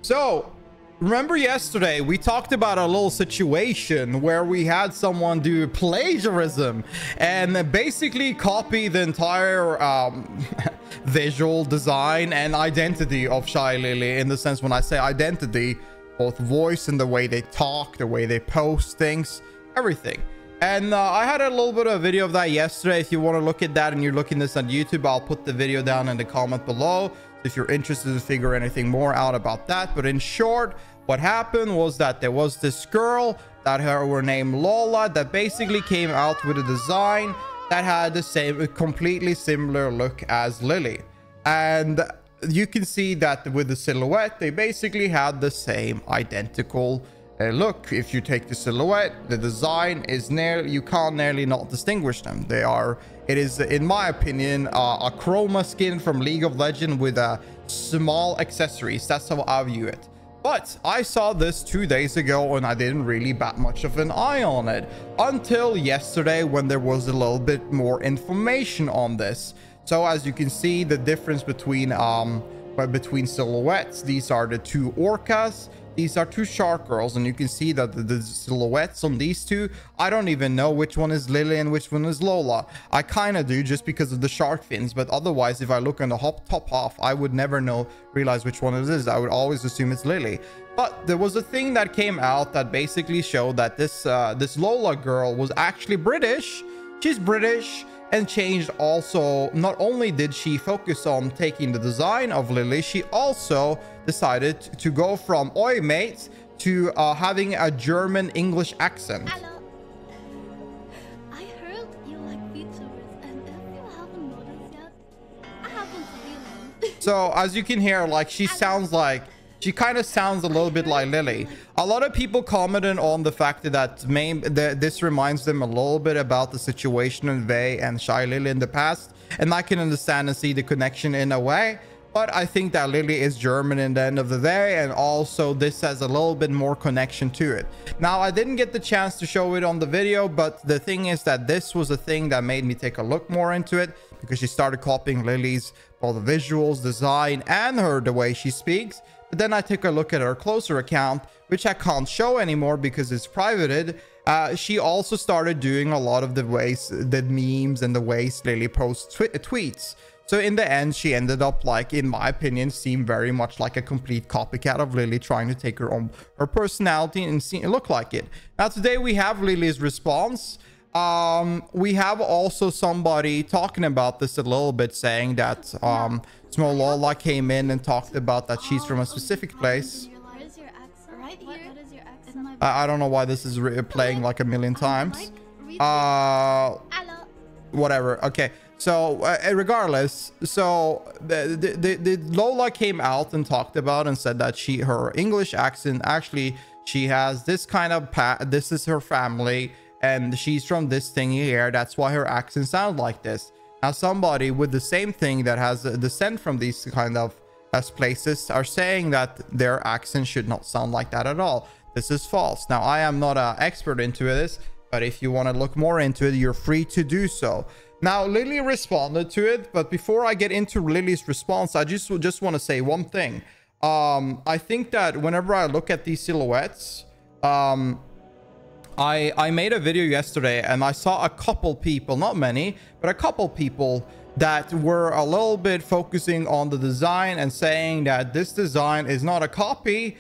So, remember yesterday we talked about a little situation where we had someone do plagiarism and basically copy the entire visual design and identity of Shylily. In the sense, when I say identity, both voice and the way they talk, the way they post things, everything. And I had a little bit of a video of that yesterday. If you want to look at that and you're looking this on YouTube, I'll put the video down in the comment below if you're interested to figure anything more out about that. But in short, what happened was that there was this girl that were named Lola that basically came out with a design that had the same, completely similar look as Lily. And you can see that with the silhouette, they basically had the same identical look. If you take the silhouette, the design is you can't nearly not distinguish them. It is, in my opinion, a chroma skin from League of Legends with small accessories. That's how I view it. But I saw this 2 days ago and I didn't really bat much of an eye on it until yesterday, when there was a little bit more information on this. So as you can see, the difference between silhouettes, these are the two orcas. These are two shark girls, and you can see that the silhouettes on these two, I don't even know which one is Lily and which one is Lola. I kind of do, just because of the shark fins, but otherwise, if I look on the top half, I would never realize which one it is. I would always assume it's Lily. But there was a thing that came out that basically showed that this Lola girl was actually British. She's British. And changed also, not only did she focus on taking the design of Lily, she also decided to go from Oi mate to having a German English accent. Hello. I heard you like VTubers, and if you haven't noticed yet, I haven't seen them. So as you can hear, like, she kind of sounds a little bit like Lily. A lot of people commented on the fact that this reminds them a little bit about the situation in Vay and Shylily in the past. And I can understand and see the connection in a way. But I think that Lily is German in the end of the day. And also this has a little bit more connection to it. Now, I didn't get the chance to show it on the video. But the thing is that this was a thing that made me take a look more into it. Because she started copying Lily's, all the visuals, design, and the way she speaks. But then I took a look at her closer account, which I can't show anymore because it's privated. She also started doing a lot of the memes and the ways Lily posts tweets. So in the end, she ended up, like, in my opinion, seemed very much like a complete copycat of Lily, trying to take her personality and look like it. Now, today we have Lily's response. We have also somebody talking about this a little bit, saying that Small Lola came in and talked about that she's from a specific place. What is your accent? Right here. What is your accent? I don't know why this is playing like a million times. Whatever. Okay. So regardless, so the Lola came out and talked about and said that her English accent, actually, she has this kind of this is her family. And she's from this thingy here. That's why her accent sounds like this. Now, somebody with the same thing that has a descent from these kind of places are saying that their accent should not sound like that at all. This is false. Now, I am not an expert into this, but if you want to look more into it, you're free to do so. Now, Lily responded to it, but before I get into Lily's response, I just want to say one thing. I think that whenever I look at these silhouettes, I made a video yesterday and I saw a couple people, not many, but a couple people that were a little bit focusing on the design and saying that this design is not a copy.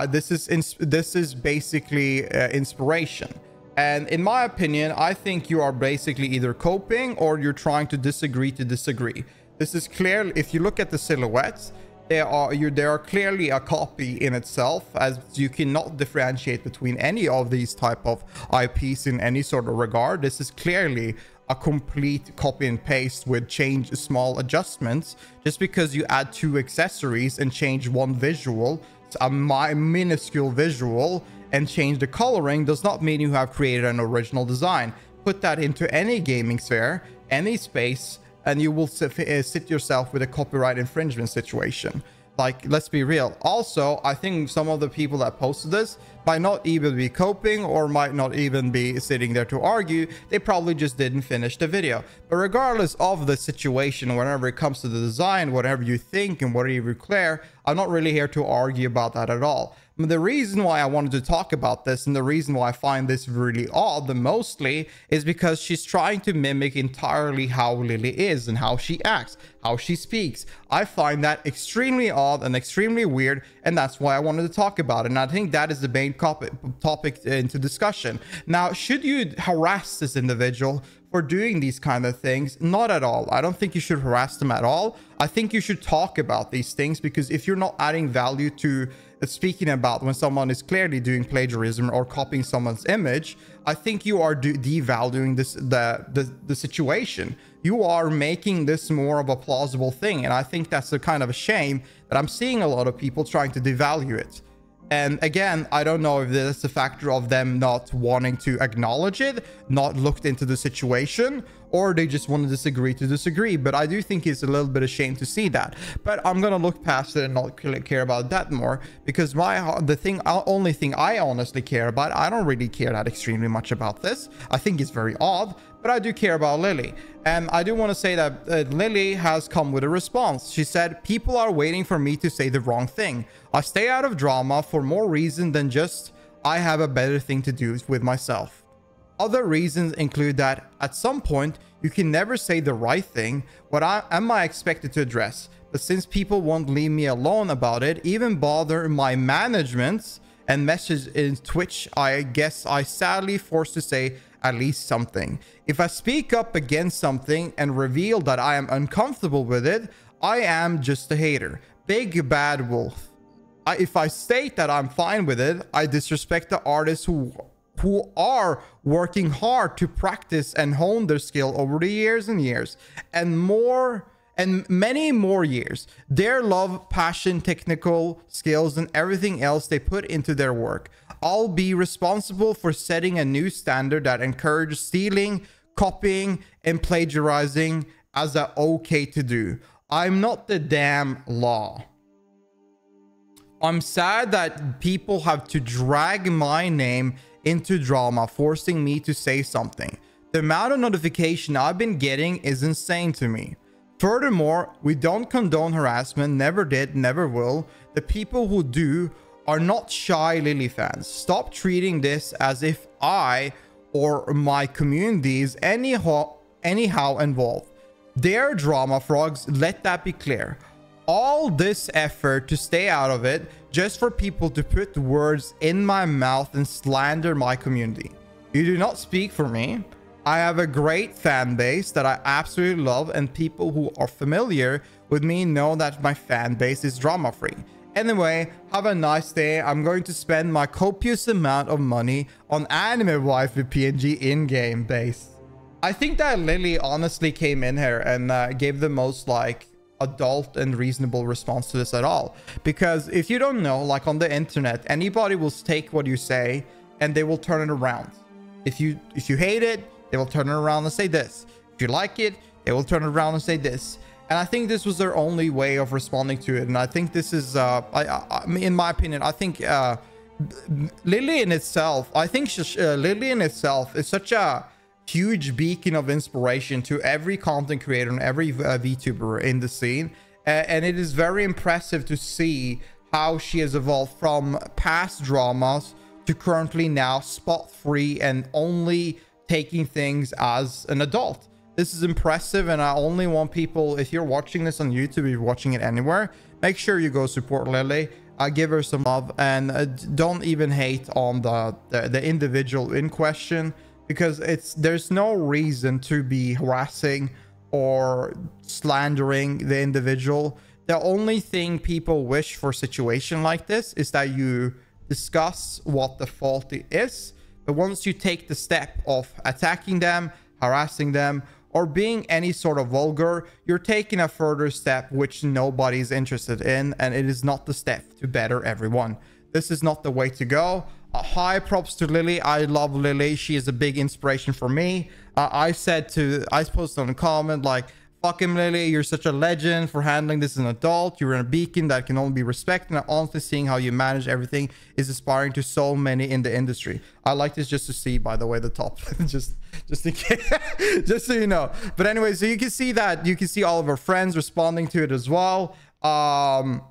This is basically inspiration. And in my opinion, I think you are basically either copying or you're trying to disagree to disagree. This is clear. If you look at the silhouettes, they are clearly a copy in itself, as you cannot differentiate between any of these type of IPs in any sort of regard. This is clearly a complete copy and paste with small adjustments. Just because you add 2 accessories and change one visual, a minuscule visual, and change the coloring does not mean you have created an original design. Put that into any gaming sphere, any space, and you will sit yourself with a copyright infringement situation. Like, let's be real. Also, I think some of the people that posted this might not even be coping or might not even be sitting there to argue. They probably just didn't finish the video. But regardless of the situation, whenever it comes to the design, whatever you think and whatever you declare, I'm not really here to argue about that at all. The reason why I wanted to talk about this, and the reason why I find this really odd mostly, is because she's trying to mimic entirely how Lily is and how she acts, how she speaks. I find that extremely odd and extremely weird, and that's why I wanted to talk about it. And I think that is the main topic into discussion. Now, should you harass this individual for doing these kind of things? Not at all. I don't think you should harass them at all. I think you should talk about these things, because if you're not adding value to speaking about when someone is clearly doing plagiarism or copying someone's image, I think you are devaluing the situation. You are making this more of a plausible thing, and I think that's a kind of a shame that I'm seeing a lot of people trying to devalue it. And again, I don't know if this is a factor of them not wanting to acknowledge it, not looked into the situation, or they just want to disagree. But I do think it's a little bit of shame to see that. But I'm gonna look past it and not care about that more, because only thing I honestly care about, I don't really care that extremely much about this. I think it's very odd, but I do care about Lily. And I do want to say that Lily has come with a response. She said, "People are waiting for me to say the wrong thing. I stay out of drama for more reason than just I have a better thing to do with myself. Other reasons include that at some point you can never say the right thing. What am I expected to address? But since people won't leave me alone about it, even bother my management and message in Twitch, I guess I sadly forced to say at least something. If I speak up against something and reveal that I am uncomfortable with it, I am just a hater. Big bad wolf. If I state that I'm fine with it, I disrespect the artists who are working hard to practice and hone their skill over the years and years and many more years. Their love, passion, technical skills, and everything else they put into their work. I'll be responsible for setting a new standard that encourages stealing, copying, and plagiarizing as a okay to do. I'm not the damn law. I'm sad that people have to drag my name into drama, forcing me to say something. The amount of notification I've been getting is insane to me. Furthermore, we don't condone harassment, never did, never will. The people who do are not shy Lily fans. Stop treating this as if I or my community is anyhow involved. They're drama frogs, let that be clear. All this effort to stay out of it just for people to put words in my mouth and slander my community. You do not speak for me. I have a great fan base that I absolutely love, and people who are familiar with me know that my fan base is drama free. Anyway, have a nice day. I'm going to spend my copious amount of money on anime wife with PNG in-game base. I think that Lily honestly came in here and gave the most like adult and reasonable response to this at all, because if you don't know, like on the internet, anybody will take what you say and they will turn it around. If you hate it, they will turn it around and say this. If you like it, they will turn it around and say this. And I think this was their only way of responding to it. And I think this is in my opinion, I think Lily in itself is such a huge beacon of inspiration to every content creator and every VTuber in the scene, and it is very impressive to see how she has evolved from past dramas to currently now spot free and only taking things as an adult. This is impressive, and I only want people, if you're watching this on YouTube, if you're watching it anywhere, make sure you go support Lily. Give her some love, and don't even hate on the individual in question, because there's no reason to be harassing or slandering the individual. The only thing people wish for a situation like this is that you discuss what the fault is, but once you take the step of attacking them, harassing them, or being any sort of vulgar, you're taking a further step which nobody's interested in, and it is not the step to better everyone. This is not the way to go. High props to Lily. I love Lily. She is a big inspiration for me. I posted on a comment like, Fucking Lily, you're such a legend for handling this as an adult. You're in a beacon that can only be respected, and honestly seeing how you manage everything is inspiring to so many in the industry. I like this just to see, by the way, the top. just in case, just so you know. But anyway, so you can see that, you can see all of our friends responding to it as well. All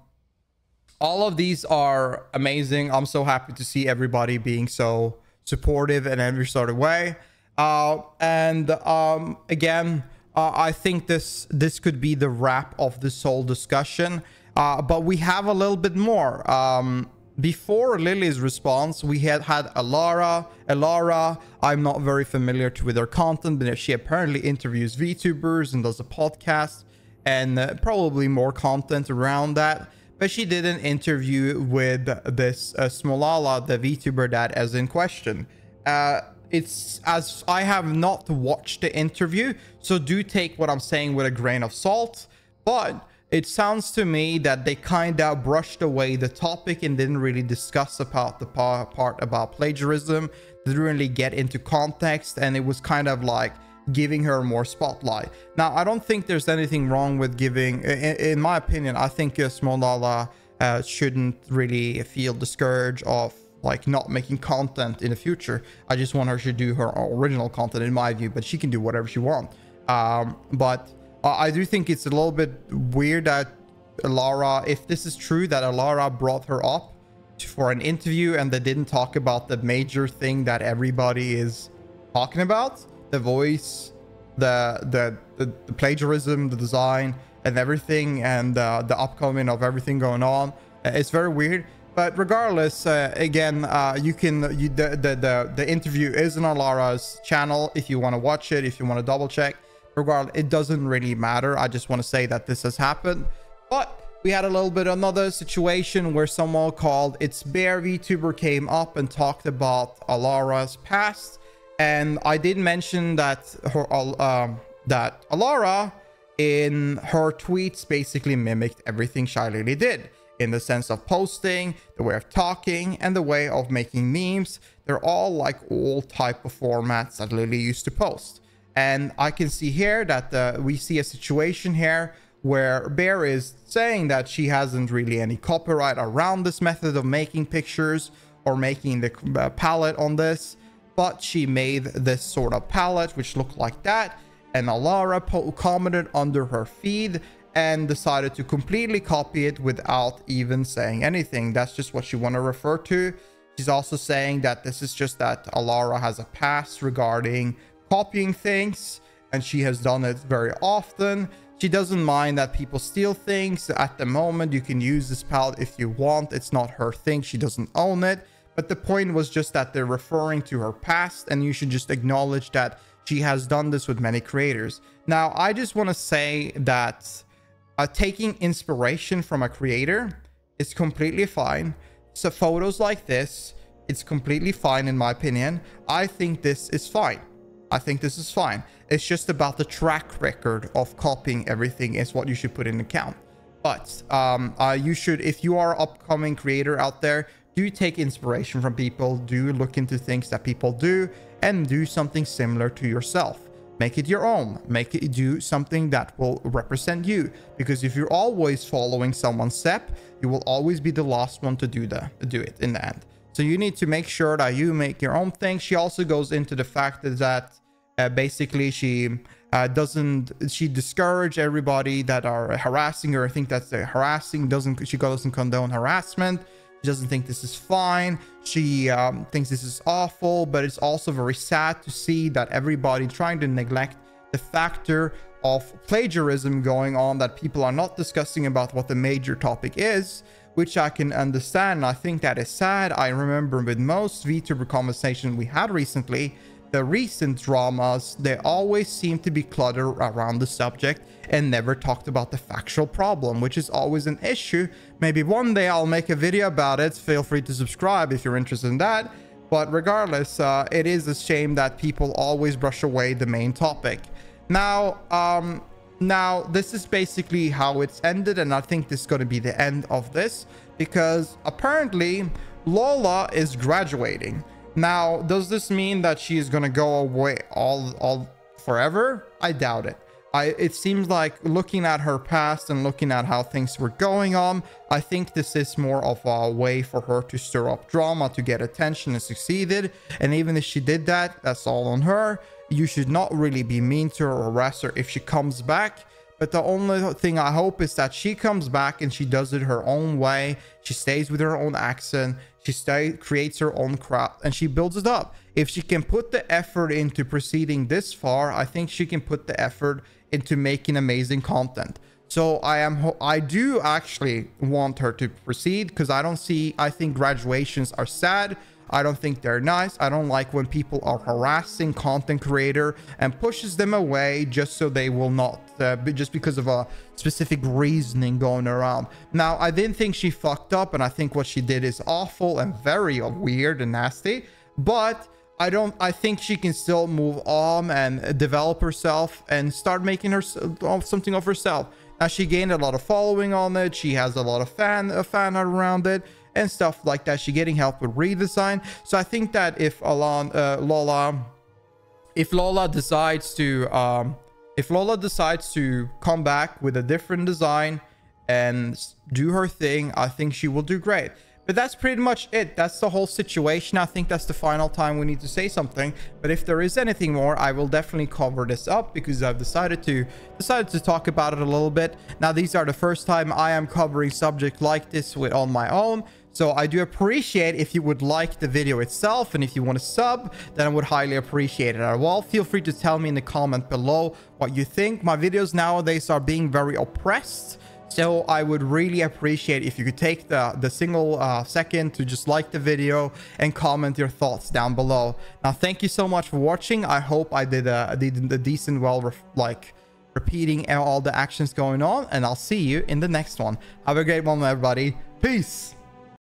of these are amazing. I'm so happy to see everybody being so supportive in every sort of way. Again, I think this could be the wrap of this whole discussion, but we have a little bit more. Before Lily's response, we had Elara. I'm not very familiar with her content, but she apparently interviews VTubers and does a podcast and probably more content around that. But she did an interview with this Smolala, the VTuber that is in question. It's, as I have not watched the interview, so do take what I'm saying with a grain of salt, but it sounds to me that they kind of brushed away the topic and didn't really discuss about the part about plagiarism, didn't really get into context, and it was kind of like giving her more spotlight. Now, I don't think there's anything wrong with giving, in my opinion, I think Smolala shouldn't really feel discouraged of like not making content in the future. I just want her to do her original content in my view, but she can do whatever she wants. But I do think it's a little bit weird that Elara, if this is true, that Elara brought her up for an interview and they didn't talk about the major thing that everybody is talking about, the voice, the plagiarism, the design and everything, and the upcoming of everything going on. It's very weird. But regardless, again, the interview is on Elara's channel if you want to watch it, if you want to double check. Regardless, it doesn't really matter. I just want to say that this has happened. But we had a little bit another situation where someone called It's Bear VTuber came up and talked about Elara's past, and I did mention that that Elara in her tweets basically mimicked everything Shy Lily did, in the sense of posting, the way of talking, and the way of making memes. They're all like old type of formats that Lily used to post. And I can see here that we see a situation here where Bear is saying that she hasn't really any copyright around this method of making pictures or making the palette on this, but she made this sort of palette which looked like that, and Elara commented under her feed and decided to completely copy it without even saying anything. That's just what she want to refer to. She's also saying that this is just that Elara has a past regarding copying things, and she has done it very often. She doesn't mind that people steal things. At the moment, you can use this palette if you want. It's not her thing. She doesn't own it. But the point was just that they're referring to her past, and you should just acknowledge that she has done this with many creators. Now, I just want to say that taking inspiration from a creator is completely fine. So photos like this, it's completely fine in my opinion. I think this is fine. I think this is fine. It's just about the track record of copying everything is what you should put in account. But you should, if you are an upcoming creator out there, do take inspiration from people, do look into things that people do, and do something similar to yourself. Make it your own. Make it do something that will represent you. Because if you're always following someone's step, you will always be the last one to do it in the end. So you need to make sure that you make your own thing. She also goes into the fact that basically she discourage everybody that are harassing her. I think that's the harassing. She doesn't condone harassment. She doesn't think this is fine. She thinks this is awful, but it's also very sad to see that everybody trying to neglect the factor of plagiarism going on, that people are not discussing about what the major topic is, which I can understand. I think that is sad. I remember with most VTuber conversation we had recently, the recent dramas, they always seem to be cluttered around the subject and never talked about the factual problem, which is always an issue. Maybe one day I'll make a video about it. Feel free to subscribe if you're interested in that. But regardless, it is a shame that people always brush away the main topic. Now this is basically how it's ended, and I think this is going to be the end of this, because apparently Lola is graduating. Now, does this mean that she is going to go away all forever? I doubt it. It seems like, looking at her past and looking at how things were going on, I think this is more of a way for her to stir up drama, to get attention, and succeeded. And even if she did that, that's all on her. You should not really be mean to her or harass her if she comes back. But the only thing I hope is that she comes back and she does it her own way. She stays with her own accent. She creates her own craft and she builds it up. If she can put the effort into proceeding this far, I think she can put the effort into making amazing content. So I do actually want her to proceed, because I think graduations are sad. I don't think they're nice. I don't like when people are harassing content creator and pushes them away just so they will not, just because of a specific reasoning going around. Now, I didn't think she fucked up, and I think what she did is awful and very weird and nasty, but I think she can still move on and develop herself and start making her something of herself. Now, she gained a lot of following on it. She has a lot of fan art around it and stuff like that. She's getting help with redesign. So I think that if Lola decides to come back with a different design and do her thing, I think she will do great. But that's pretty much it. That's the whole situation. I think that's the final time we need to say something. But if there is anything more, I will definitely cover this up, because I've decided to talk about it a little bit. Now, these are the first time I am covering subject like this on my own. So I do appreciate if you would like the video itself, and if you want to sub, then I would highly appreciate it as well. Feel free to tell me in the comment below what you think. My videos nowadays are being very oppressed. So I would really appreciate if you could take the single second to just like the video and comment your thoughts down below. Now, thank you so much for watching. I hope I did a decent, repeating all the actions going on, and I'll see you in the next one. Have a great one, everybody. Peace.